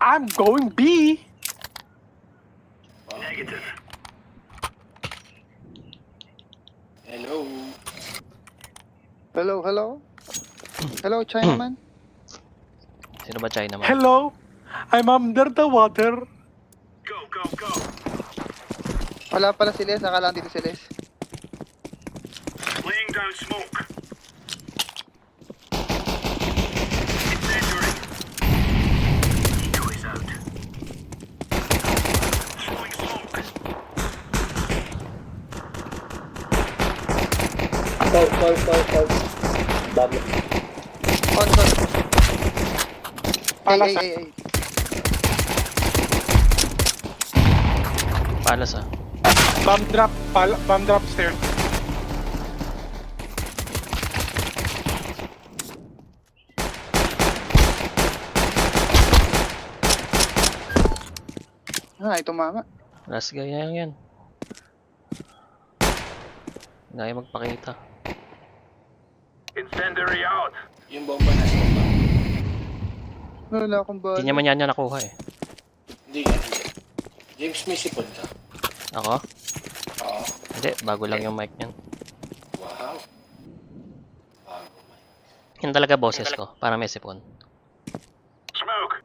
I'm going B. Negative. Hello. Hello, hello? Hello, Chinaman? Sino ba China man? Hello, I'm under the water. Go, go, go. Wala pala si Les, akala dito si Les. Laying down smoke. Incendiary. Eco is out. Throwing smoke. South. Dami. On. Palas, Ay. Palas ah. Bomb drop stairs. Ay, tumama. Last guy na yan. Hindi kayo magpakita. Incendiary out. Yung bomba na bomba. Wala akong bala. Hindi naman yan nakuha eh. Hindi yan. James, may sipon ka. Ako? Oo. Hindi, bago lang yung mic niyan. Wow. Bago man. Yun talaga boses ko, para may sipon. Smoke.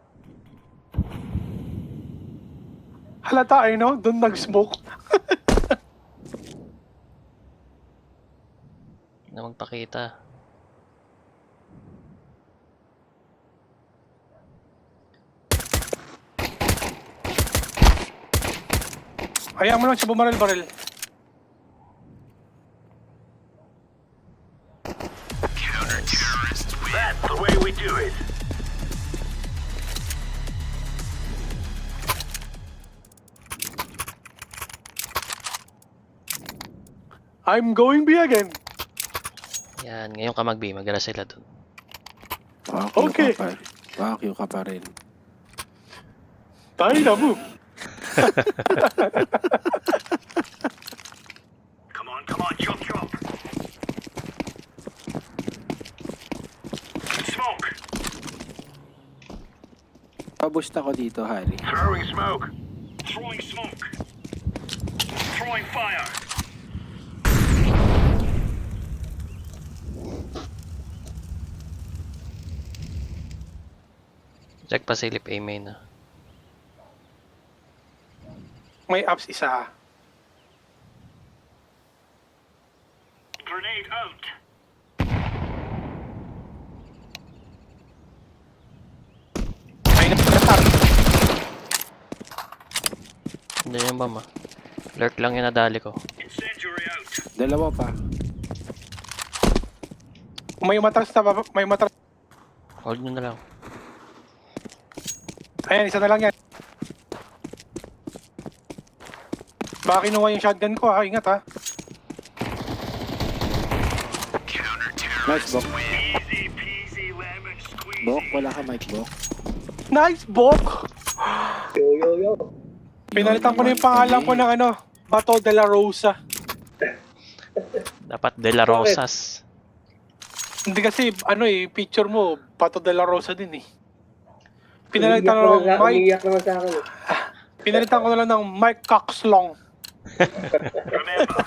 Halata, no? Doon nag-smoke. Na magpakita. Hayaan mo lang siya bumaril-baril. That's the way we do it. I'm going B again. Yan, ngayon ka mag-B, mag-ara sila dun. Okay. Wakyo ka pa rin. Tayo na, move. Come on, chop. Smoke. Paboost ako dito, Harry. Throwing smoke. Throwing smoke. Throwing fire. Check pa silip A main na. May apps isa. Grenade out. Ay, napatar. Hindi yung bomb ah. Lurk lang yung nadali ko. Incendiary out. Dalawa pa. May matras na baba. May matras. Hold nyo na lang. Ayan, isa na lang yan. Baka kinuha yung shotgun ko ha. Ingat ha. Nice, Bok. Easy peasy lemon squeezy. Bok, wala ka mic, Bok. Nice, Bok! Yo. Pinalitan ko na yung pangalan ko ng ano. Bato de la Rosa. Dapat De La Rosas. Hindi kasi, ano picture mo, Bato de la Rosa din eh. Pinalitan ko ng Mike. naman sa akin. Pinalitan ko na lang ng Mike Coxlong. Remember,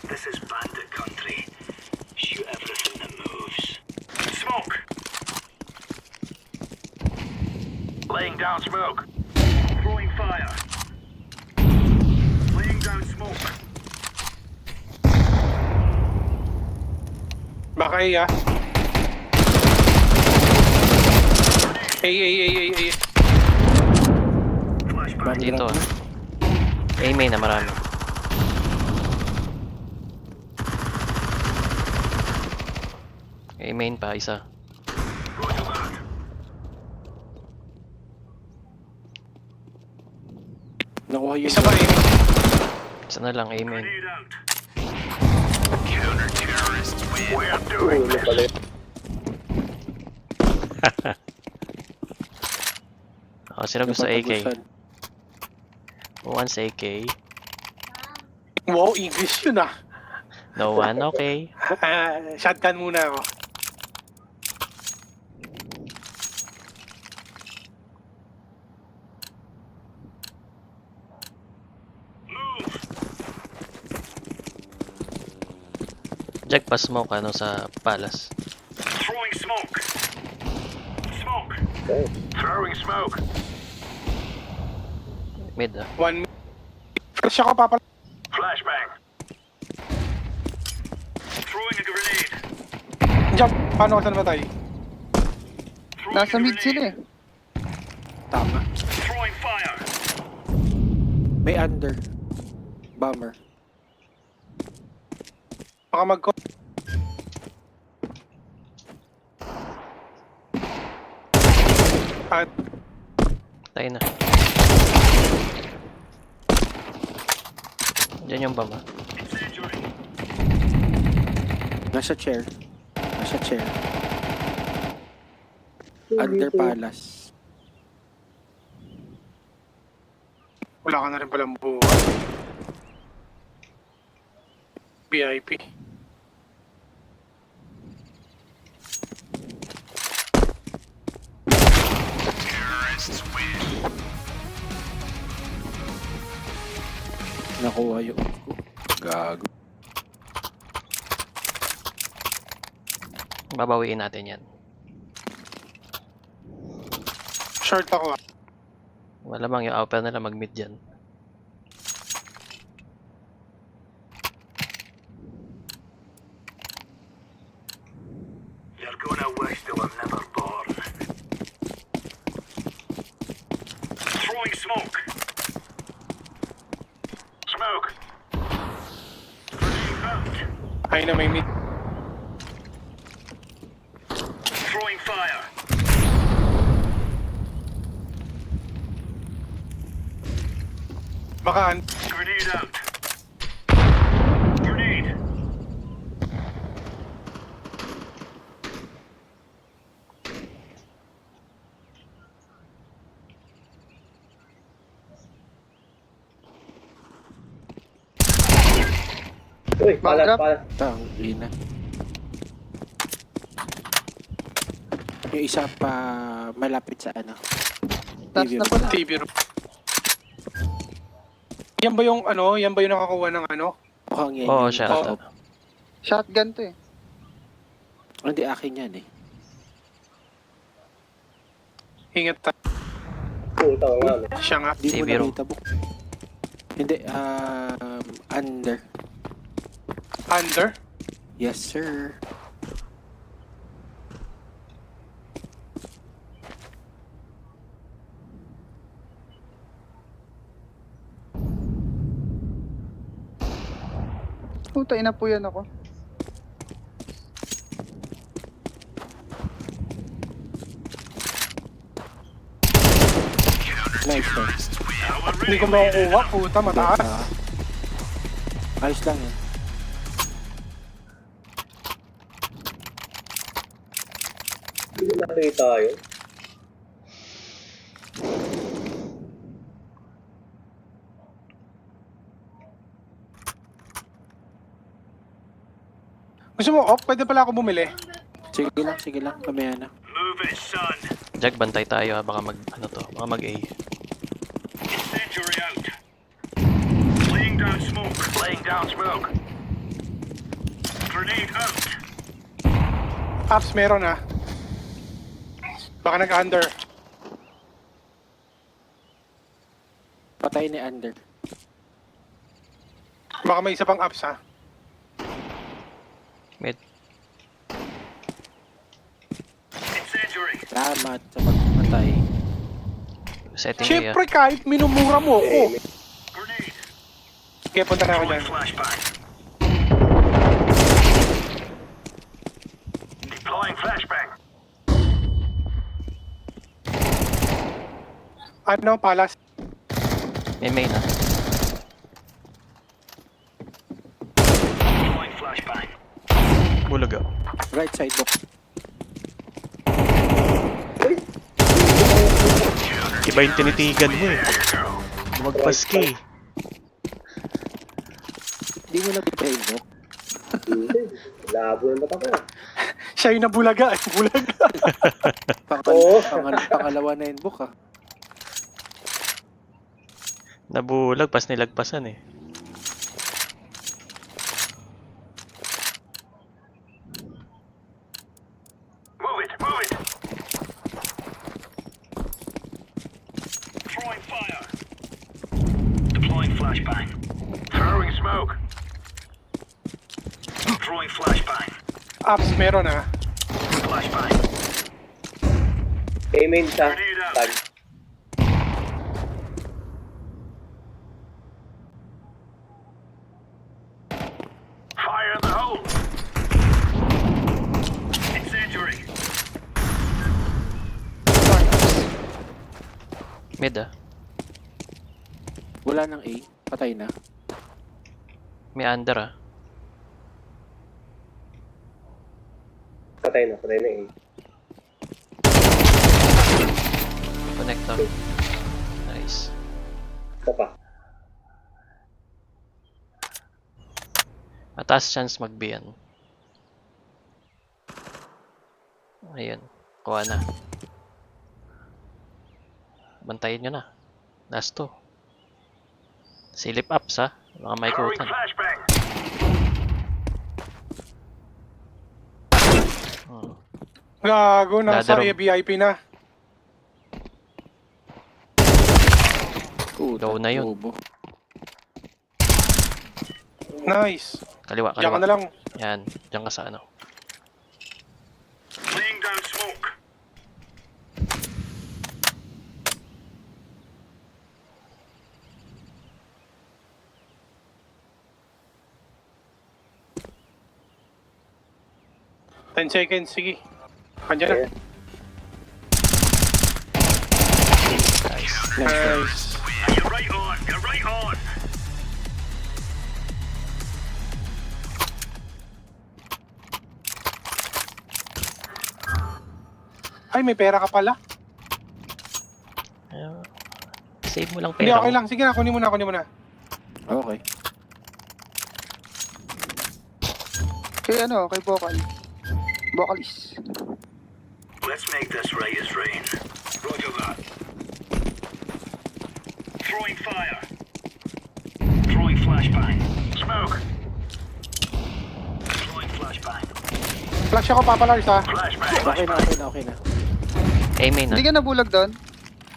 this is bandit country. Shoot everything that moves. Smoke. Laying down smoke. Throwing fire. Laying down smoke. Baka iya. Ay. Flashbang. Dito ah. A main na marami. A main pa, isa. Roger that. Nakuha yung... Isa ba Isa na lang, A main. Grenade out. Counter-terrorists win. We're doing this. Oh, sino gusto AK? Napatagusan. Who wants AK? Wow, English yun ah. No one? Okay. Shotgun muna ako. Jack, pa smoke ano sa palace. Throwing smoke. Smoke. Oh. Throwing smoke. Mid ah. 1 minute. Fresh ako papal. Flashbang. Throwing a grenade. Jump. Paano ka saan matay? Throwing Nasa a mid grenade. sila eh. Tama. Throwing fire. May under. Bomber. Baka mag At Tayo na. Diyan yung bomb ah. Incendiary. Nasa chair. Nasa chair. Under palace. wala ka na rin palang buhay. VIP. Nakuha yung gago. Babawiin natin yan. Short ako ah. Malamang yung upper nila mag-mid dyan. You're gonna wish they were never born. Throwing smoke. Smoke. Grenade out. Ay na may mid. Throwing fire. Baka Grenade out. Grenade. Uy, Back drop. Tang ina. Yung isa pa malapit sa ano. Taas na pala. TV room. Yan ba yung ano? Yan ba yung nakakuha ng ano? Mukhang yan. Oo, yung siya. bata. Shotgun to eh. Hindi akin yan eh. Ingat tayo. puta nga. No? Siya nga. Hindi mo TV room. nakita book. Hindi, under. Under. Yes, sir. Puta, inapuyan ako. Nice, sir. Hindi ko makukuha. Puta, mataas. Ayos lang yan. Hindi natuloy tayo. Gusto mo off? Pwede pala ako bumili. Sige lang. Kamaya na. Move it, son. Jack, bantay tayo ah. Baka mag, ano to, baka mag-A. Incendiary out. Laying down smoke. Laying down smoke. Grenade out. Apps meron ah. Baka nag-under. Patay ni under. Baka may isa pang apps ah. Mid. Incendiary. Salamat sa pagpatay. Setting A ah. Siyempre kahit minumura mo ako. Grenade. Kaya punta na ako dyan. Throwing flashbang. Deploying flashbang. Ano, palas? May main ah. Deploying flashbang. Bulog ah. Right side book. Iba yung tinitigan mo eh. Magpas ka eh. Hindi mo na-betray book. Hindi. Labo ng mata ko. Siya yung nabulaga eh. Bulaga. Oo. Pangalawa na yun book ah. Nabulag, pas nilagpasan eh. flashbang. Throwing smoke. Throwing flashbang. Apps meron ah. Flashbang. A-main sa tag. Fire in the hole. Incendiary. Mid ah. Wala nang A. Patay na. May under ah. Patay na eh. Connector. Nice. Isa pa. Mataas chance mag-B yan. Ayun. Kuha na. Bantayin nyo na. Last 2. Silip ups ha. Mga may Throwing kutan. flashbang. Gago, nasa Ladder. VIP na. Puta, Low na yun. bobo. Nice. Kaliwa, Diyan ka kaliwa. na lang. Yan. Diyan ka sa ano. Laying down smoke. Ten seconds, sige. Andiyan na. Nice. You're right on. You're right on. Ay, may pera ka pala. Ayun. Save mo lang Hindi, pera okay mo. lang. Sige na, kunin mo na, kunin mo na. Okay. Kay ano, kay vocal. Vocalist. Let's make this right as rain. Roger that. Throwing fire. Throwing flashbang. Smoke. Throwing flashbang. Flash ako, Papa Lars ha. Flashbang. Okay na, okay na, okay na. A-main Hindi na. ka nabulag doon?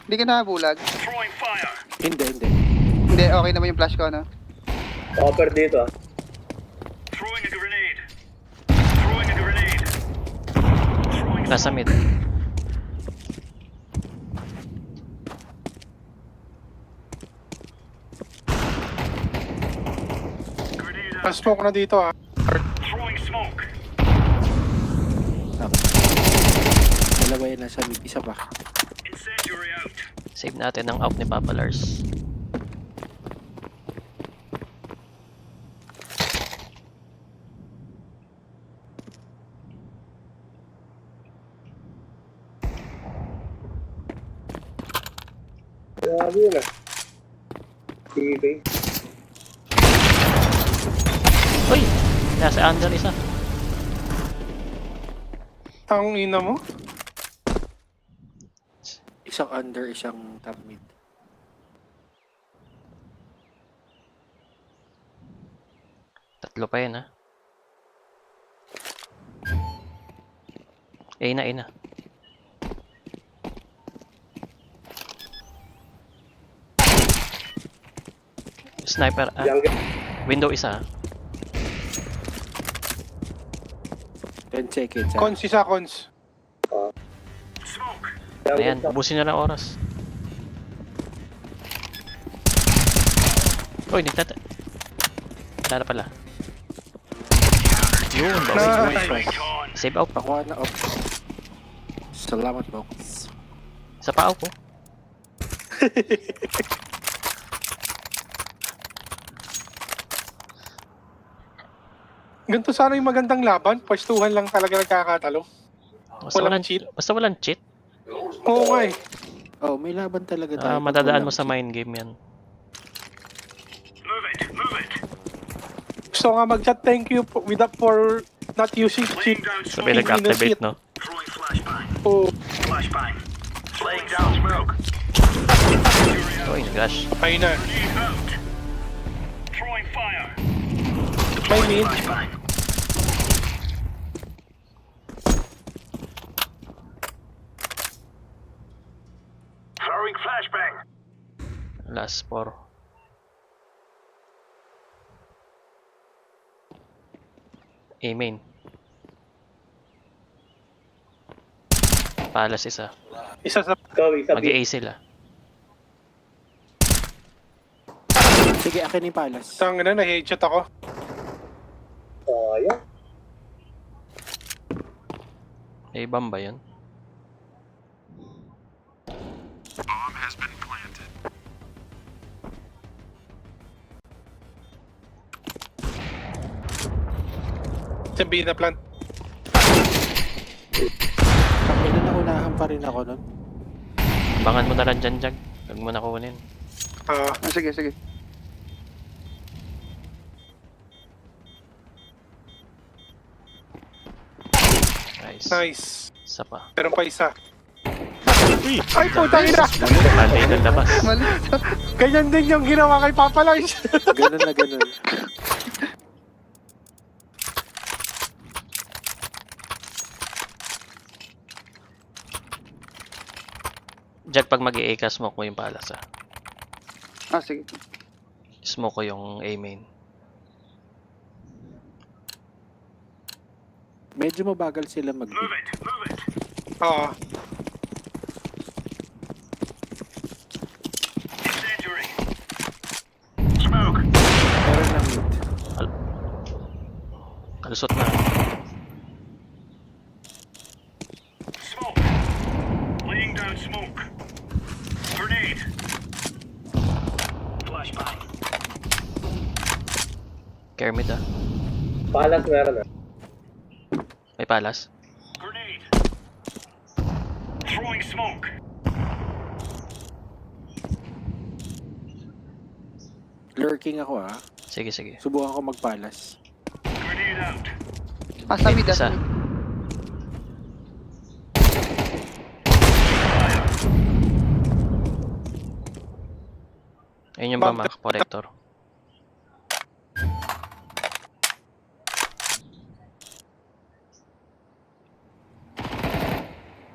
Hindi ka nabulag? Throwing fire. Hindi, hindi. Hindi, okay naman yung flash ko, no? Offer dito ah. Throwing a grenade. Throwing a grenade. Throwing Nasa mid. grenade out. Mas smoke na dito ha. Throwing smoke. Dalawa yan nasa mid. Isa pa. Incendiary out. Save natin ang out ni Papa Lars. Grabe yun ah. TV. Uy! Nasa under isa. Tang ina mo. Isang under, isang top mid. Tatlo pa yan ha. A na, A na. Sniper ah. Young Window isa ah. 10 seconds. ah. Cons isa, cons. Smoke. Ayan, ubusin na lang oras. Uy, nagtata... Tara pala. Yun, bawi. Nice. On. Save out. Pakuha na off. Salamat, box. Sa paa ko. Ganito sana yung magandang laban. Pwestuhan lang talaga nagkakatalo. Basta Walang walang cheat. Basta walang cheat. Oo nga eh. Oh, may laban talaga tayo. pag Madadaan walang mo sa cheat. mind game yan. Move it. Move it. Gusto nga mag-chat thank you for not using cheat. Laying down Sabay smoke. nag-activate, no? Throwing flashbang. Oh, Flashbang. Laying down smoke. Uy, gosh. ayun na. Grenade out. Throwing fire. May mid. Flashbang. Throwing flashbang. Last 4. A main. Palas isa. Isa sa... Ikaw, isa B. Mag-A sila. Sige, akin yung palas. Tang na, na-headshot ako. Sayang. May bomb ba yun? Sabihin na plant. Kapag naunahan pa rin ako nun. Bangan mo na lang dyan, Jag. Huwag mo na kunin. Ah, sige, sige. Nice. Nice. Isa pa. Meron pa isa. Ay, putang ina! Malay ng labas. Mali. Ganyan din yung ginawa kay Papa Lois. Ganun na ganun. Jag, pag mag-A ka, smoke mo yung palas, ah. Ah, sige. Smoke ko yung A main. Medyo mabagal sila mag Move it, move it. Oo. Incendiary. Smoke. Meron lang mid. Kalusot na. Smoke. Laying down smoke. Grenade. Flashbang. Care mid, ah. Palas meron ah. May palas. Grenade. Throwing smoke. Lurking ako ah. Sige, sige. Subukan ko magpalas. Grenade out. Ah, sa mid, ah, Isa. sa mid. Ayun yung bomb, ah. Protector.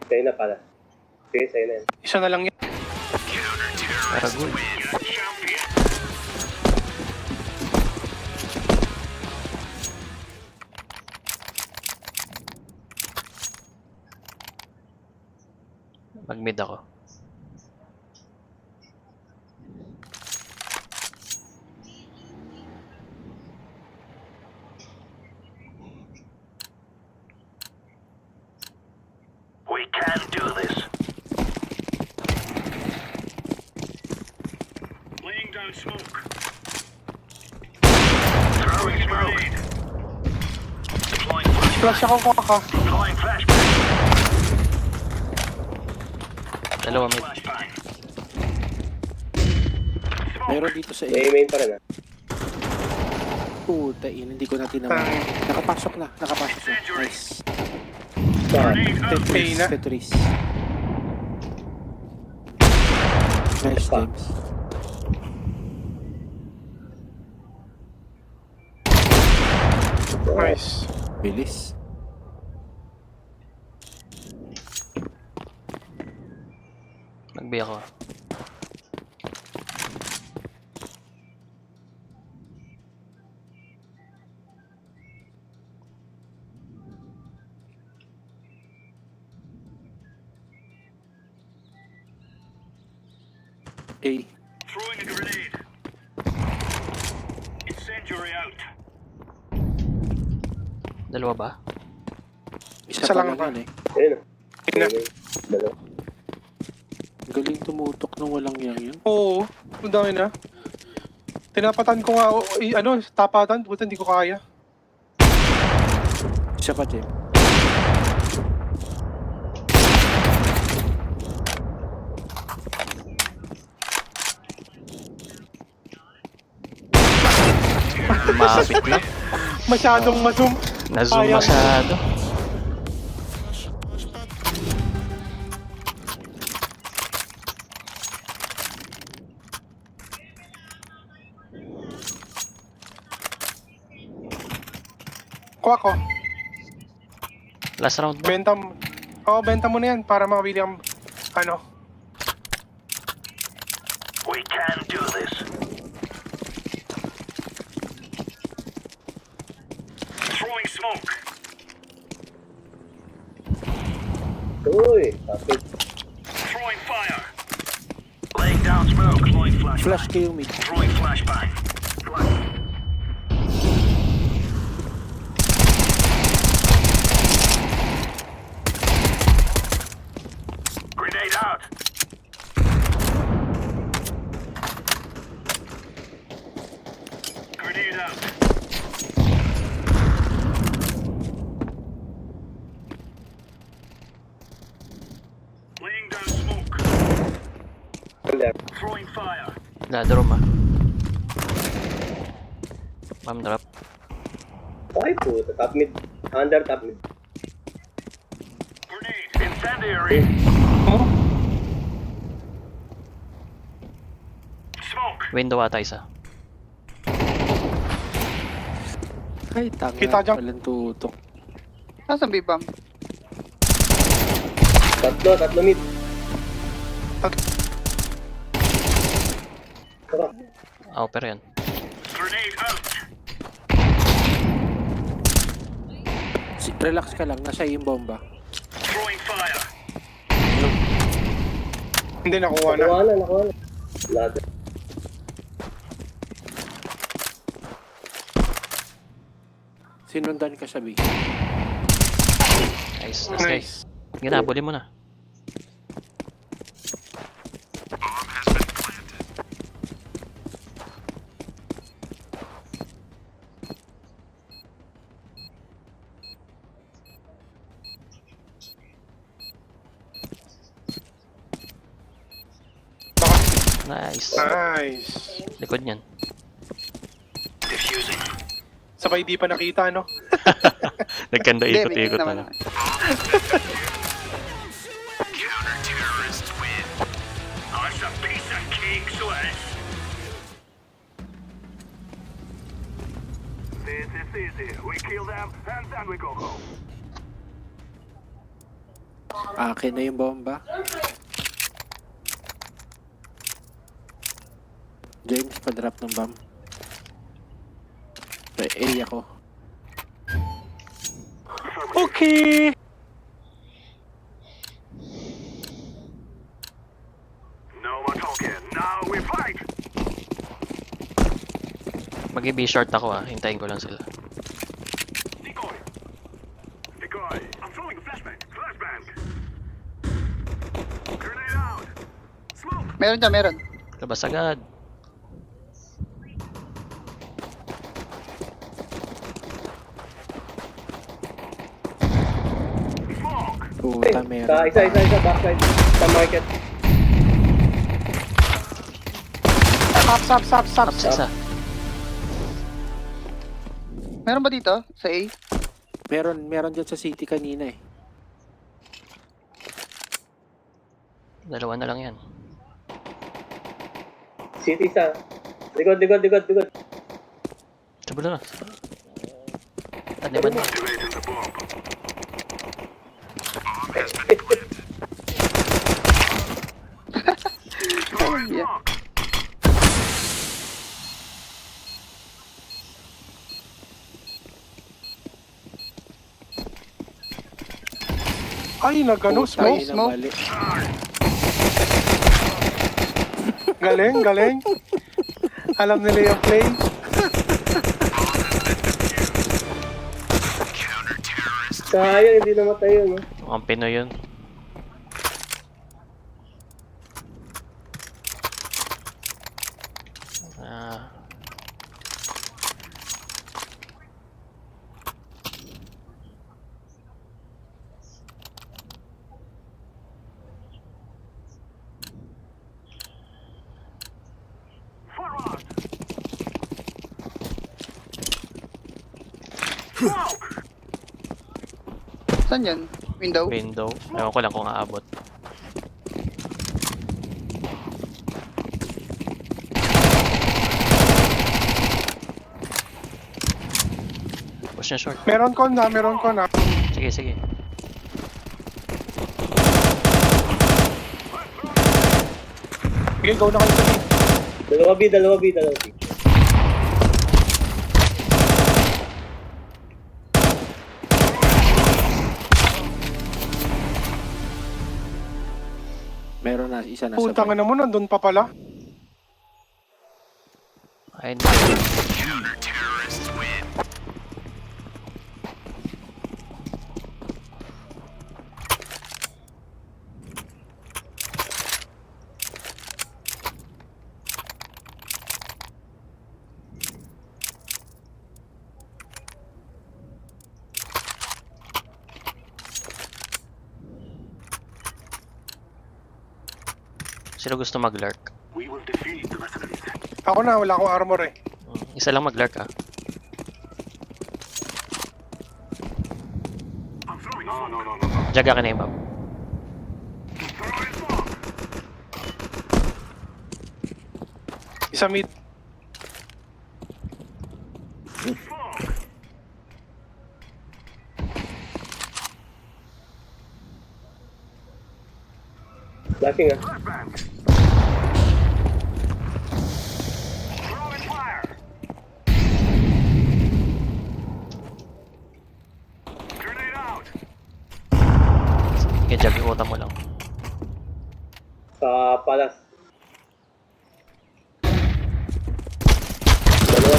Sa'yo na pala. Sige, sa'yo na yan. Isa na lang yan. Pero good. Champion. Mag-mid ako. We can do this. Laying down smoke. Throwing smoke. Deploying flashbang. Flash ako kaka. Deploying flashbang. Dalawa mid. Flashbang. Meron dito sa A. May main pa rin ah. Puta in, hindi ko na tinawa. Nakapasok na, nakapasok na. Nice. Saan? Tetay na. Tetris. Nice, Pa. James. Nice. Bilis. Mag-B ako. A. Throwing a grenade. Incendiary out. Dalawa ba? Isa Isa pa lang lang ba? yan eh. Ayun ah. Ina. May main. Dalawa. Galing tumutok nung walang yang yun. Oo. Ang dami na. Tinapatan ko nga, ano, tapatan. Buta, hindi ko kaya. Isa pa, James. Mabit lang. Masyadong ma-zoom. Na-zoom Sayang. masyado. Kuha ko. Last round na. Benta mo. Oo, benta mo na yan para makabili ang, ano. We can do this. Throwing smoke. Uy, tapos. Throwing fire. Laying down smoke. Throwing flashbang. Flash kayo mid. Throwing flashbang. Grenade out. Grenade out. Laying down smoke. Left. Throwing fire. Ladder room, ah. Ma'am, drop. Ay po, top mid. Under top mid. Grenade. Incendiary. Oh, Smoke. Window ata isa. Ay, tanga. Kita dyan. Walang tutok. Nasaan B-bomb? Tatlo mid. Tara. Upper yan. Grenade out. Relax ka lang. Nasa yung bomba. Throwing fire. hindi nakuha na. Nakuha na. Ladder. Sinundan ka sa B. Nice. Nice. Nice. Ginabuli mo na. Nice. Nice. Likod niyan. Diffusing. Sabay di pa nakita, no? Nagkanda Hindi, may ikot-ikot naman. na. Counter-terrorists win. Oh, it's a piece of cake, Suez. This is easy. We kill them, and then we go home. Akin na yung bomba. James, pa-drop ng bomb. May A ako. Okay. No more talking. Now we fight. Mag-B short ako, ah. Hintayin ko lang sila. Decoy. Decoy. I'm throwing a flashbang. Flashbang. Grenade out. Smoke. Meron dyan, meron. Labas agad. Smoke. Puta, meron. Isa. Backside. Sa market. Stop. Ups isa. Meron ba dito? Sa A? Meron dyan sa city kanina eh. Dalawa na lang yan. City isa. Likod. Sabulo na. Taniman mo. Activating the bomb. Yeah. Ay, nagano, Puta, smoke. ina, smoke. mali. Galing. Alam nila yung play. Sayang, hindi namatay yun. No? Mukhang Pinoy yun. Ah, Forward. Smoke. Saan yan? Window? window. Ewan ko lang kung aabot. Push na short. Meron ko na. Sige. Sige, go na kayo sa lead. Dalawa B. Meron na isa na Putang na mo, nandun pa pala. Ayun. Counter-terrorists win. Sino gusto mag-lurk? We will defeat the rest of these. Ako na, wala akong armor eh. Isa lang mag-lurk ah. I'm throwing no. Jaga ka na yung map. Throwing smoke. Isa mid. Smoke. Flashing ah. Flashbang. Throwing fire. Grenade out. Sige, Jag, iutan mo lang. Sa palas. Dalawa.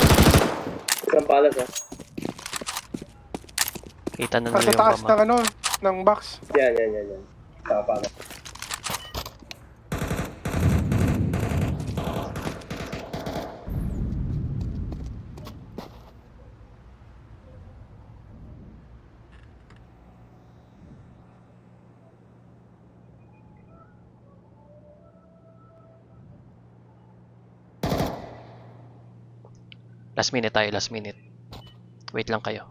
Isang palas ah. Kita na Nasa nila yung taas mama. ng ano, ng box. Yan. Sa palas. Last minute tayo, last minute. Wait lang kayo.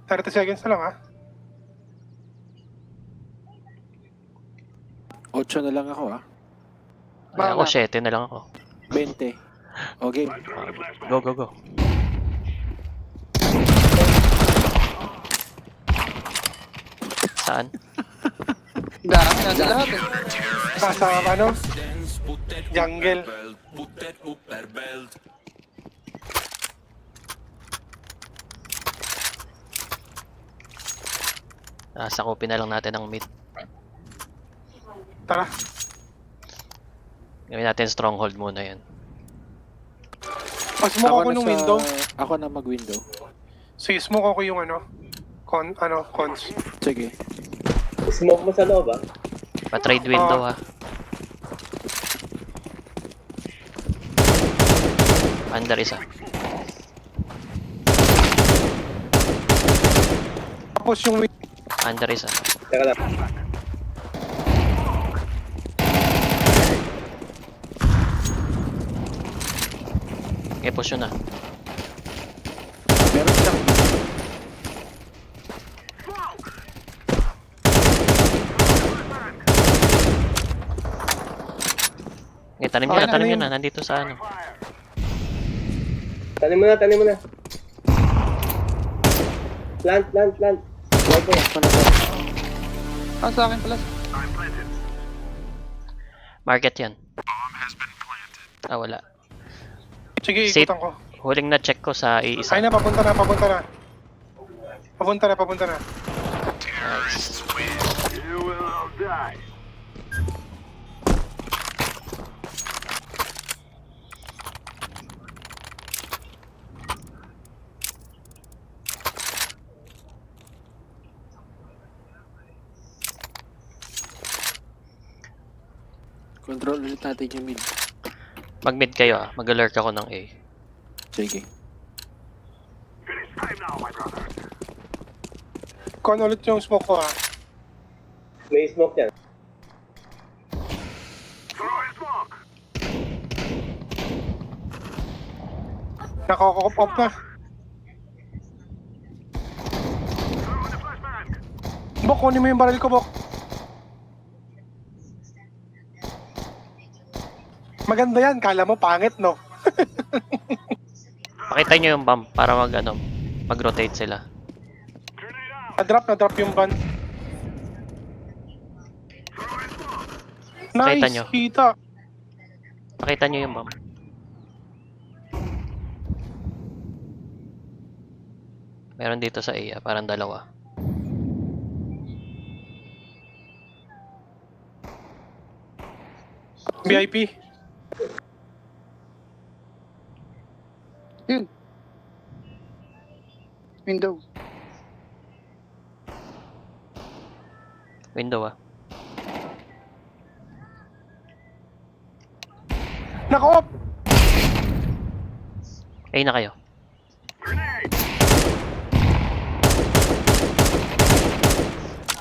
30 seconds na lang ha. 8 na lang ako ah. Ay, ako, Bahala. 7 na lang ako. 20. Okay. Go, go, go. Saan? Dami na lahat eh. Nasa ano? Jungle. Sakupin na lang natin ang mid. Tara. Gawin natin stronghold muna yan. Smoke ako na ng window. Ako na mag-window. Sige, smoke ako yung ano. Cons. Sige. Smoke mo sa loob ah. Pa-trade window ha. Under isa. Tapos yung Under isa. Teka lang. Okay, push yun na. Meron siyang Okay, tanim Okay nyo na, na, tanim ano nyo yun? na. Nandito sa ano. Tanim mo na. Plant. Wag mo. Ah, sa akin pala. Market yan. Ah, wala. sige, Safe. ikutan ko. Huling na check ko sa iisa. Ay na, papunta na. Papunta na. Nice. You will all die. control ulit natin yung mid. Mag-mid kayo ah. Mag-alert ako ng A. Sige. Finish time now, my brother. Con ulit yung smoke ko ha. May smoke yan. Throwing smoke. Nakakakop off na. Throwing the flashbang. Bok, kunin mo yung baril ko, Bok. Maganda yan, kala mo pangit, no? Pakita nyo yung bomb para mag-rotate sila. Grenade out. Na-drop yung van. Kita Nice, nyo. kita. Pakita nyo yung bomb. Meron dito sa A, parang dalawa. VIP. Yun. Window. Window ah. Naka-off! A na kayo.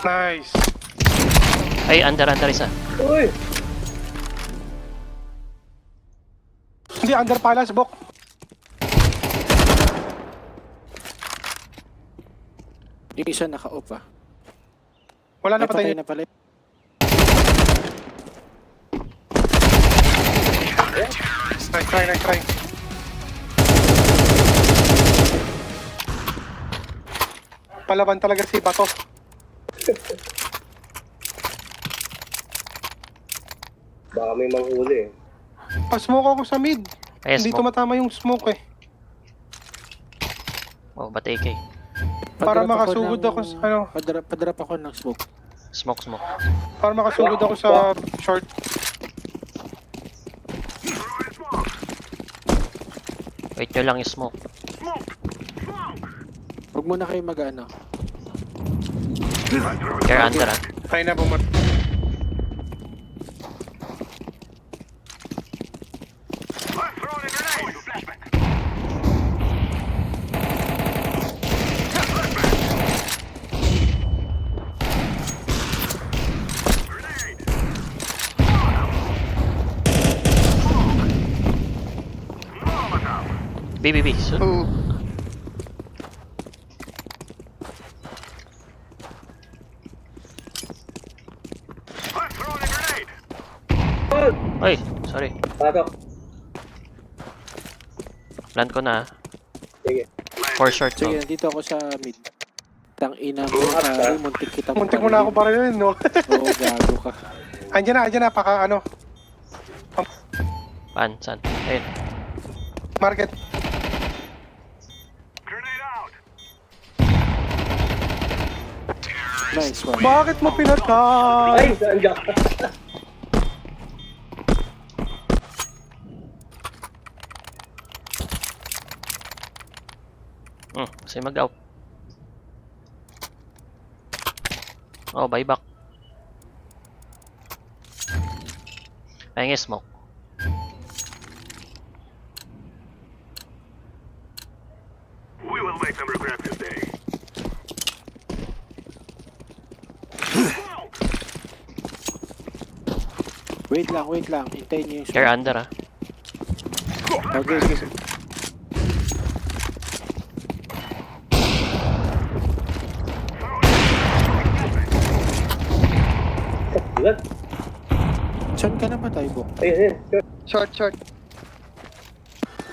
Nice. Ay, under isa. Uy! Hindi, under palace, Bok. Yung isa naka-off ah. Wala na Ay, patay patay. na pala. Nice try. Palaban talaga si Bato. Baka may manghuli eh. Pa-smoke ako sa mid. Ay, Hindi smoke. tumatama yung smoke eh. Oh, ba't AK? Para Padrap makasugod ng- ako sa ano. Padrap ako ng smoke. Smoke. Para makasugod ako sa short. Wait nyo lang yung smoke. Huwag muna kayo mag-ano. Care under ah. Try na bumot. B. So, Oo. ay, sorry. Patok. Plan ko na ah. Sige. 4 short to. Sige, nandito ako sa mid. Tang ina mo, pare, muntik kita Muntik mo na ako para yun, no? Oo, gago ka. Andiyan na, paka ano. Pan, saan? Ayun. Market. Nice one. Bakit mo pinatay? Ay! Saan ka? Kasi mag-out. Oh, buyback. Ayun yung smoke. We will make them regret this day. Wait lang. Hintayin niyo yung Care smoke. under ah. Okay, sige. Ilan? Saan ka namatay, Bok? Ayun. Short.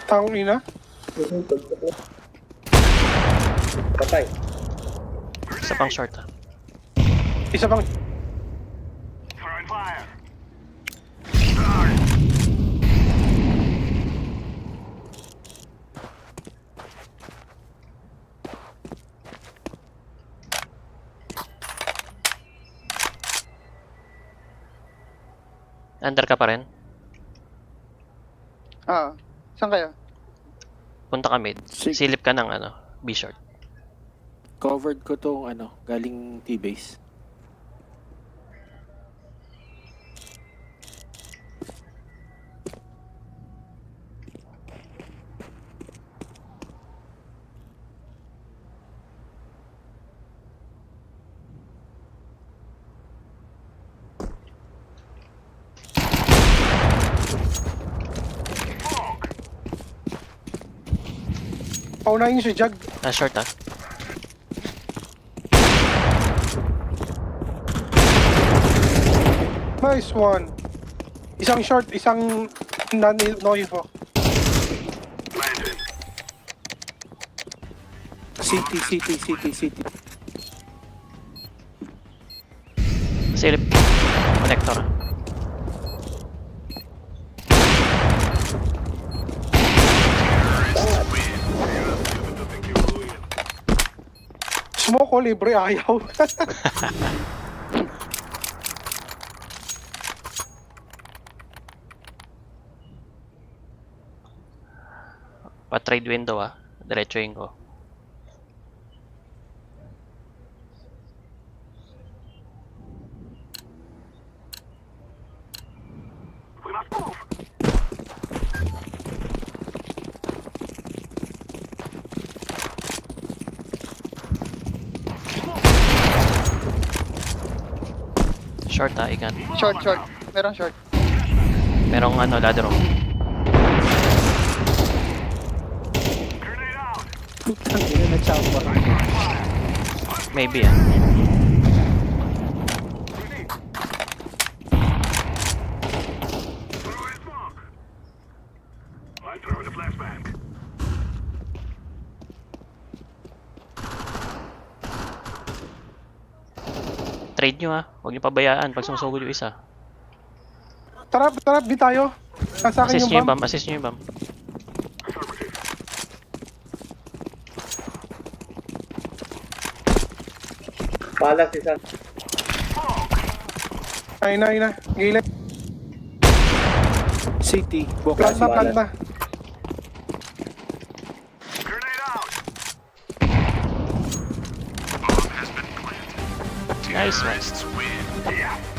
Tangong ina. Patay. Isa pang short ah. Isa pang... Throwing fire. Under ka pa rin. Ah. Saan kayo? Punta ka mid. Sige. Silip ka ng ano, B short. Covered ko tong galing T-base. Paunahin niyo si Jag. Ah, short ah. Nice one. Isang short, isang no info. Landed. City. Silip. Connector ah. Smoke ko, libre, ayaw. Pa-trade window ah. Diretsuhin ko. We must move. Short ah, ikan. Short, short. Merong short. Merong ano, ladder room. Grenade out. Putang ina na chopper. Maybe ah. Throw in smoke. I throw in a flashbang. Trade nyo ah. Huwag nyo pabayaan pag sumusugod yung isa. Tara, di tayo. Nasa akin Assist nyo yung yung bomb. bomb. Assist nyo yung bomb. Palas isa. Ayun na. Gilid. City. Plant Bukas. na. Grenade out. Nice one. Terrorists win. Yeah.